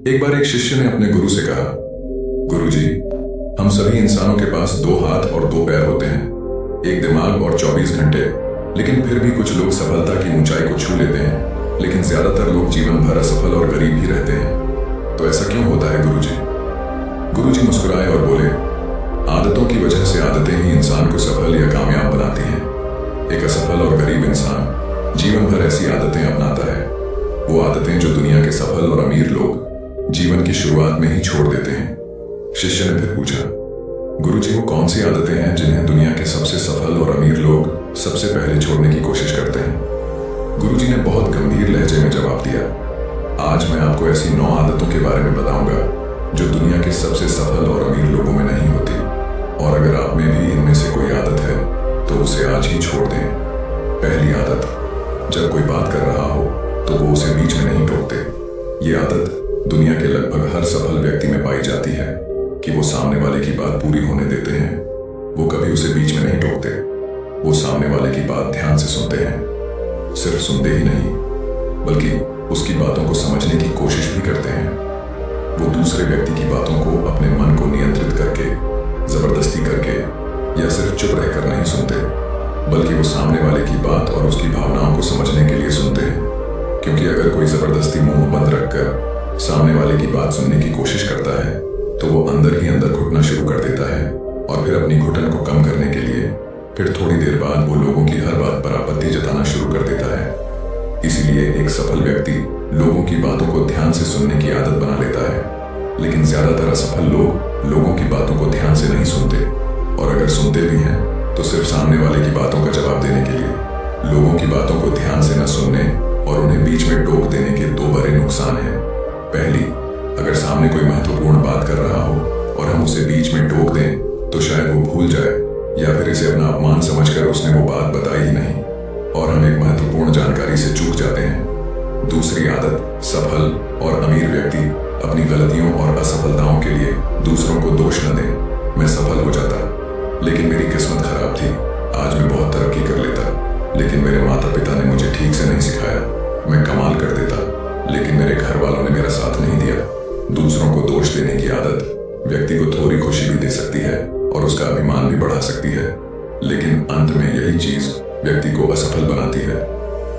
एक बार एक शिष्य ने अपने गुरु से कहा, गुरुजी, हम सभी इंसानों के पास दो हाथ और दो पैर होते हैं, एक दिमाग और 24 घंटे, लेकिन फिर भी कुछ लोग सफलता की ऊंचाई को छू लेते हैं, लेकिन ज्यादातर लोग जीवन भर असफल और गरीब ही रहते हैं। तो ऐसा क्यों होता है गुरुजी? गुरुजी मुस्कुराए और बोले, आदतों की वजह से आदतें ही इंसान को सफल या कामयाब बनाती हैं। एक असफल और गरीब इंसान जीवन भर ऐसी आदतें अपनाता है, वो आदतें जो दुनिया के सफल और अमीर लोग जीवन की शुरुआत में ही छोड़ देते हैं। शिष्य ने फिर पूछा, गुरुजी, वो कौन सी आदतें हैं जिन्हें दुनिया के सबसे सफल और अमीर लोग सबसे पहले छोड़ने की कोशिश करते हैं? गुरुजी ने बहुत गंभीर लहजे में जवाब दिया, आज मैं आपको ऐसी 9 आदतों के बारे में बताऊंगा जो दुनिया के सबसे सफल और अमीर लोगों में नहीं होती, और अगर आप में भी इनमें से कोई आदत है तो उसे आज ही छोड़ दें। पहली आदत, जब कोई बात कर रहा हो तो वो उसे बीच में नहीं टोकते। ये आदत दुनिया के लगभग हर सफल व्यक्ति में पाई जाती है कि वो सामने वाले की बात पूरी होने देते हैं। वो कभी उसे बीच में नहीं टोकते। वो सामने वाले की बात ध्यान से सुनते हैं, सिर्फ सुनते ही नहीं बल्कि उसकी बातों को समझने की कोशिश भी करते हैं। वो दूसरे व्यक्ति की बातों को अपने मन को नियंत्रित करके, जबरदस्ती करके या सिर्फ चुप रहकर नहीं सुनते, बल्कि वो सामने वाले की बात और उसकी भावनाओं को समझने के लिए सुनते हैं। क्योंकि अगर कोई जबरदस्ती मुंह बंद रखकर सामने वाले की बात सुनने की कोशिश करता है तो वो अंदर ही अंदर घुटना शुरू कर देता है, और फिर अपनी घुटन को कम करने के लिए फिर थोड़ी देर बाद वो लोगों की हर बात पर आपत्ति जताना शुरू कर देता है। इसीलिए एक सफल व्यक्ति लोगों की बातों को ध्यान से सुनने की आदत बना लेता है, लेकिन ज्यादातर असफल लोग लोगों की बातों को ध्यान से नहीं सुनते, और अगर सुनते भी हैं तो सिर्फ सामने वाले की बातों का जवाब देने के लिए। लोगों की बातों को ध्यान से न सुनने और उन्हें बीच में टोक देने के 2 बड़े नुकसान हैं। पहली, अगर सामने कोई महत्वपूर्ण बात कर रहा हो और हम उसे बीच में टोक दें तो शायद वो भूल जाए, या फिर इसे अपना अपमान समझकर उसने वो बात बताई ही नहीं और हम एक महत्वपूर्ण जानकारी से चूक जाते हैं। दूसरी आदत, सफल और अमीर व्यक्ति अपनी गलतियों और असफलताओं के लिए दूसरों को दोष न दें। मैं सफल हो जाता, लेकिन मेरी किस्मत खराब थी, आज मैं बहुत तरक्की कर लेता, लेकिन मेरे माता पिता ने मुझे ठीक से नहीं सिखाया। मैं कमाल कर देता, लेकिन मेरे घर वालों ने मेरा साथ नहीं दिया। दूसरों को दोष देने की आदत व्यक्ति को थोड़ी खुशी भी दे सकती है और उसका अभिमान भी बढ़ा सकती है, लेकिन अंत में यही चीज व्यक्ति को असफल बनाती है।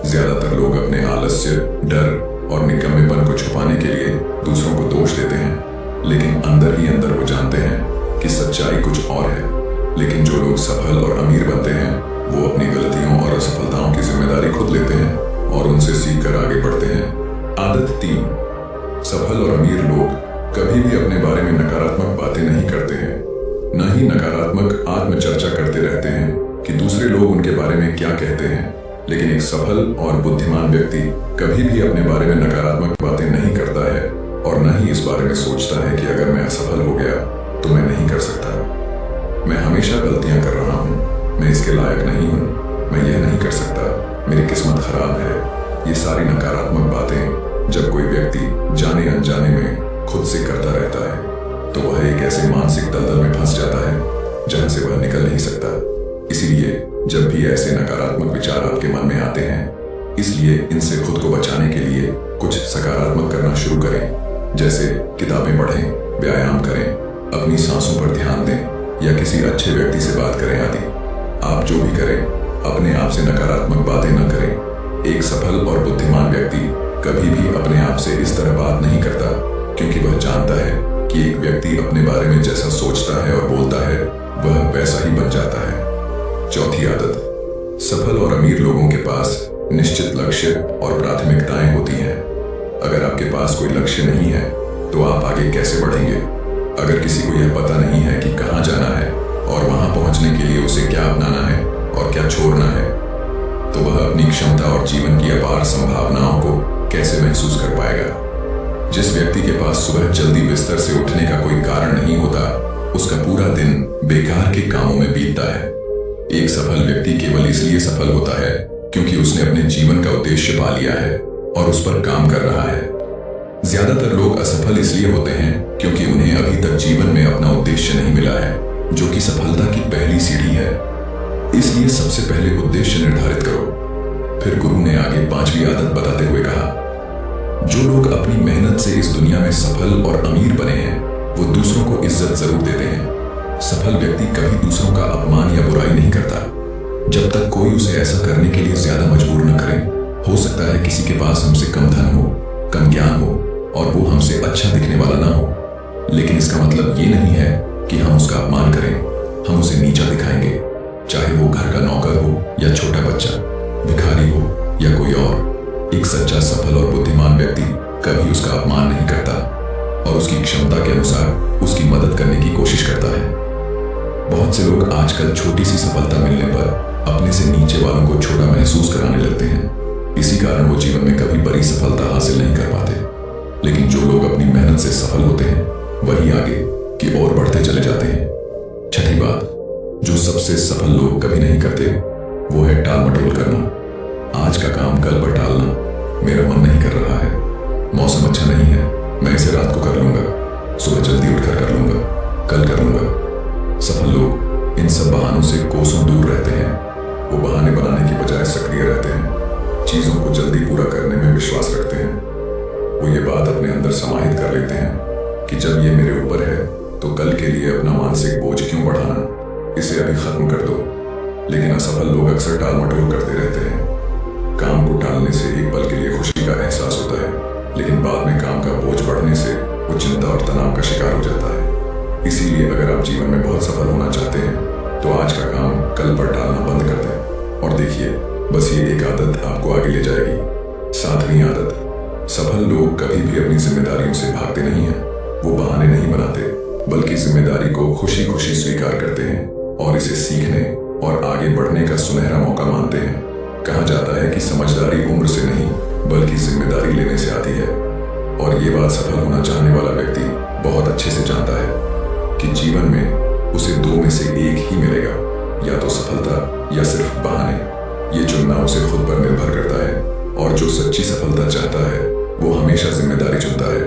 ज्यादातर लोग अपने आलस्य, डर और निकम्मेपन को छुपाने के लिए दूसरों को दोष देते हैं, लेकिन अंदर ही अंदर वो जानते हैं कि सच्चाई कुछ और है। लेकिन जो लोग सफल और अमीर बनते हैं वो अपनी गलतियों और असफलताओं की जिम्मेदारी खुद लेते हैं और उनसे सीखकर आगे बढ़ते हैं। आदत 3, सफल और अमीर लोग कभी भी अपने बारे में नकारात्मक बातें नहीं करते हैं, न ही नकारात्मक आत्मचर्चा करते रहते हैं कि दूसरे लोग उनके बारे में क्या कहते हैं। लेकिन एक सफल और बुद्धिमान व्यक्ति कभी भी अपने बारे में नकारात्मक बातें नहीं करता है और न ही इस बारे में सोचता है कि अगर मैं असफल हो गया तो मैं नहीं कर सकता, मैं हमेशा गलतियां कर रहा हूं, मैं इसके लायक नहीं हूं, मैं यह नहीं कर सकता, मेरी किस्मत खराब है। ये सारी नकारात्मक बातें जब कोई व्यक्ति जाने अनजाने में खुद से करता रहता है तो वह एक ऐसे मानसिक दलदल में फंस जाता है जहां से वह निकल नहीं सकता। इसीलिए जब भी ऐसे नकारात्मक विचार आपके मन में आते हैं, इसलिए इनसे खुद को बचाने के लिए कुछ सकारात्मक करना शुरू करें, जैसे किताबें पढ़ें, व्यायाम करें, अपनी सांसों पर ध्यान दें या किसी अच्छे व्यक्ति से बात करें आदि। आप जो भी करें, अपने आप से नकारात्मक बातें न करें। एक सफल और बुद्धिमान व्यक्ति कभी भी अपने आप से इस तरह बात नहीं करता, क्योंकि वह जानता है कि एक व्यक्ति अपने बारे में जैसा सोचता है और बोलता है वह वैसा ही बन जाता है। चौथी आदत, सफल और अमीर लोगों के पास निश्चित लक्ष्य और प्राथमिकताएं होती हैं। अगर आपके पास कोई लक्ष्य नहीं है तो आप आगे कैसे बढ़ेंगे? अगर किसी को यह पता नहीं है कि कहाँ जाना है और वहां पहुंचने के लिए उसे क्या अपनाना है और क्या छोड़ना है, तो वह अपनी क्षमता और जीवन की अपार संभावनाओं को कैसे महसूस कर पाएगा? जिस व्यक्ति के पास सुबह जल्दी बिस्तर से उठने का कोई कारण नहीं होता, उसका पूरा दिन बेकार के कामों में बीतता है। एक सफल व्यक्ति केवल इसलिए सफल होता है क्योंकि उसने अपने जीवन का उद्देश्य पा लिया है और उस पर काम कर रहा है। ज्यादातर लोग असफल इसलिए होते हैं क्योंकि उन्हें अभी तक जीवन में अपना उद्देश्य नहीं मिला है, जो कि सफलता की पहली सीढ़ी है। इसलिए सबसे पहले उद्देश्य निर्धारित करो। फिर गुरु ने आगे 5वीं आदत बताते हुए कहा, जो लोग अपनी मेहनत से इस दुनिया में सफल और अमीर बने हैं वो दूसरों को इज्जत जरूर देते हैं। सफल व्यक्ति कभी दूसरों का अपमान या बुराई नहीं करता, जब तक कोई उसे ऐसा करने के लिए ज्यादा मजबूर न करे। हो सकता है किसी के पास हमसे कम धन हो, कम ज्ञान हो और वो हमसे अच्छा दिखने वाला ना हो, लेकिन इसका मतलब ये नहीं है कि हम उसका अपमान करें। हम उसे नीचा दिखाएंगे, चाहे वो घर का नौकर हो या छोटा बच्चा, भिखारी हो या कोई और। एक सच्चा सफल और बुद्धिमान व्यक्ति कभी उसका अपमान नहीं करता और उसकी क्षमता के अनुसार उसकी मदद करने की कोशिश करता है। बहुत से लोग आजकल छोटी सी सफलता मिलने पर अपने से नीचे वालों को छोटा महसूस कराने लगते हैं। इसी कारण वो जीवन में कभी बड़ी सफलता हासिल नहीं कर पाते। लेकिन जो लोग अपनी मेहनत से सफल होते हैं वही आगे की ओर बढ़ते चले जाते हैं। छठी बात जो सबसे सफल लोग कभी नहीं करते वो है टाल मटोल करना। आज का काम कल पर टालना। मेरा मन नहीं कर रहा है, मौसम अच्छा नहीं है, मैं इसे रात को कर लूंगा, सुबह जल्दी उठकर कर लूंगा, कल कर लूंगा। सफल लोग इन सब बहानों से कोसों दूर रहते हैं। वो बहाने बनाने की बजाय सक्रिय रहते हैं, चीजों को जल्दी पूरा करने में विश्वास रखते हैं। वो ये बात अपने अंदर समाहित कर लेते हैं कि जब ये मेरे ऊपर है तो कल के लिए अपना मानसिक बोझ क्यों बढ़ाना, इसे अभी खत्म कर दो। लेकिन असफल लोग अक्सर टाल मटोल करते रहते हैं। काम को टालने से एक पल के लिए खुशी का एहसास होता है, लेकिन बाद में काम का बोझ बढ़ने से वो चिंता और तनाव का शिकार हो जाता है। इसीलिए अगर आप जीवन में बहुत सफल होना चाहते हैं तो आज का काम कल पर टालना बंद कर दें और देखिए, बस ये एक आदत आपको आगे ले जाएगी। 7वीं आदत, सफल लोग कभी भी अपनी जिम्मेदारियों से भागते नहीं हैं। वो बहाने नहीं बनाते, बल्कि जिम्मेदारी को खुशी खुशी स्वीकार करते हैं और इसे सीखने और आगे बढ़ने का सुनहरा मौका मानते हैं। कहा जाता है कि समझदारी उम्र से नहीं बल्कि जिम्मेदारी लेने से आती है, और ये बात सफल होना चाहने वाला व्यक्ति बहुत अच्छे से जानता है कि जीवन में उसे 2 में से एक ही मिलेगा, या तो सफलता या सिर्फ बहाने। ये चुनना उसे खुद पर निर्भर करता है, और जो सच्ची सफलता चाहता है वो हमेशा जिम्मेदारी चुनता है।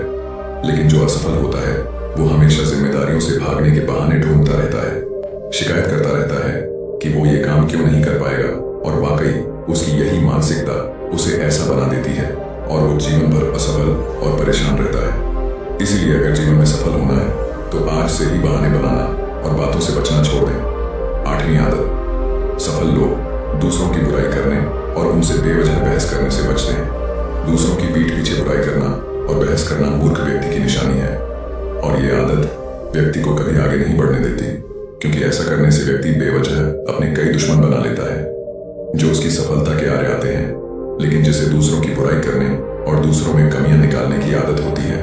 लेकिन जो असफल होता है वो हमेशा जिम्मेदारियों से भागने के बहाने ढूंढता रहता है, शिकायत करता रहता है कि वो ये काम क्यों नहीं कर पाएगा, और वाकई उसकी यही मानसिकता उसे ऐसा बना देती है और वो जीवन भर असफल और परेशान रहता है। इसीलिए अगर जीवन में सफल होना है तो आज से ही बहाने बनाना और बातों से बचना छोड़ दें। 8वीं आदत, सफल लोग दूसरों की बुराई करने और उनसे बेवजह बहस करने से बचते हैं। दूसरों की पीठ पीछे बुराई करना और बहस करना मूर्ख व्यक्ति की निशानी है, और ये आदत व्यक्ति को कभी आगे नहीं बढ़ने देती, क्योंकि ऐसा करने से व्यक्ति बेवजह अपने कई दुश्मन बना लेता है जो उसकी सफलता के आरे आते हैं। लेकिन जिसे दूसरों की बुराई करने और दूसरों में कमियां निकालने की आदत होती है,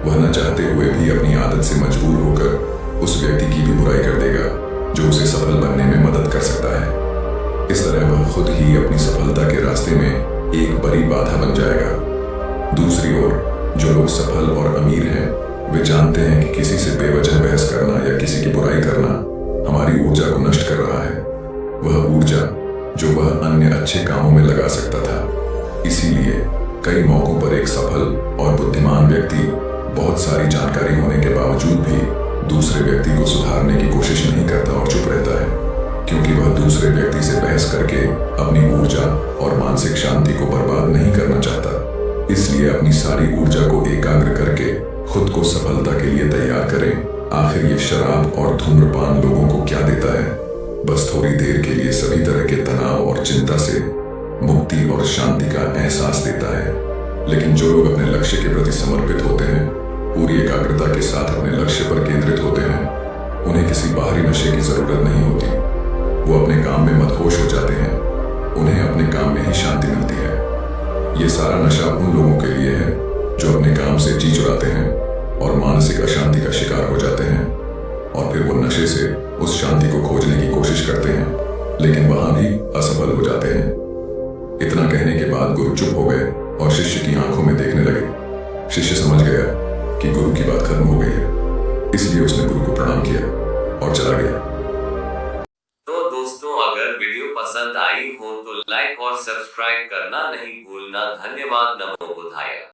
वह न चाहते हुए भी अपनी आदत से मजबूर होकर उस व्यक्ति की भी बुराई कर देगा जो उसे सफल बनने में मदद कर सकता है। इस तरह वह खुद ही अपनी सफलता के रास्ते में एक बड़ी बाधा बन जाएगा। दूसरी ओर जो लोग सफल और अमीर हैं वे जानते हैं कि किसी से बेवजह बहस करना या किसी की बुराई करना हमारी ऊर्जा को नष्ट कर रहा है, वह ऊर्जा जो वह अन्य अच्छे कामों में लगा सकता था। इसीलिए कई मौकों पर एक सफल और बुद्धिमान व्यक्ति बहुत सारी जानकारी होने के बावजूद भी दूसरे व्यक्ति को सुधारने की कोशिश नहीं करता और चुप रहता है, क्योंकि वह दूसरे व्यक्ति से बहस करके अपनी ऊर्जा और मानसिक शांति को बर्बाद नहीं करना चाहता। इसलिए अपनी सारी ऊर्जा को एकाग्र करके खुद को सफलता के लिए तैयार करें। आखिर ये शराब और धूम्रपान लोगों को क्या देता है? बस थोड़ी देर के लिए सभी तरह के तनाव और चिंता से मुक्ति और शांति का एहसास देता है। लेकिन जो लोग अपने लक्ष्य के प्रति समर्पित होते हैं, पूरी एकाग्रता के साथ अपने लक्ष्य पर केंद्रित होते हैं, उन्हें किसी बाहरी नशे की जरूरत नहीं होती। वो अपने काम में मदहोश हो जाते हैं, उन्हें अपने काम में ही शांति मिलती है। ये सारा नशा उन लोगों के लिए है जो अपने काम से जी चुराते हैं और मानसिक अशांति का शिकार हो जाते हैं, और फिर वो नशे से उस शांति को खोजने की कोशिश करते हैं, लेकिन वहां भी असफल हो जाते हैं। इतना कहने के बाद गुरु चुप हो गए और शिष्य की आंखों में देखने लगे। शिष्य समझ गया कि गुरु की बात खत्म हो गई है, इसलिए उसने गुरु को प्रणाम किया और चला गया। तो दोस्तों, अगर वीडियो पसंद आई हो तो लाइक और सब्सक्राइब करना नहीं भूलना। धन्यवाद। नमो बुद्धाय।